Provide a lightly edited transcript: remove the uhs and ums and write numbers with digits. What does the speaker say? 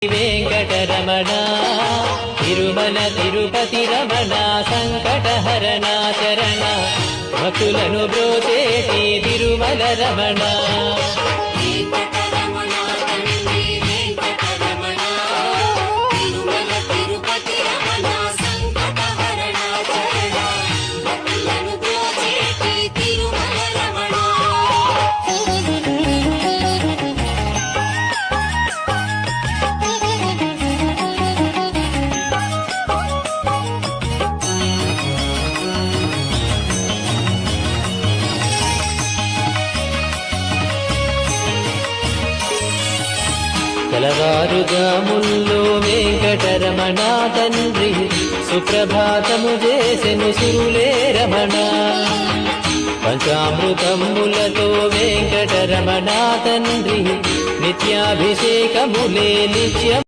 వెంకటరమణ తిరుమల తిరుపతి రమణ సంకటహరణ చరణ భక్తులను బ్రోచేటి తిరుమల రమణ కలవారుగాముల్లో వెంకటరమణ తండ్రి సుప్రభాతము చేసెను సురులే రమణ పంచామృతములతో వెంకటరమణ తండ్రి నిత్యాభిషేకములే నిత్యం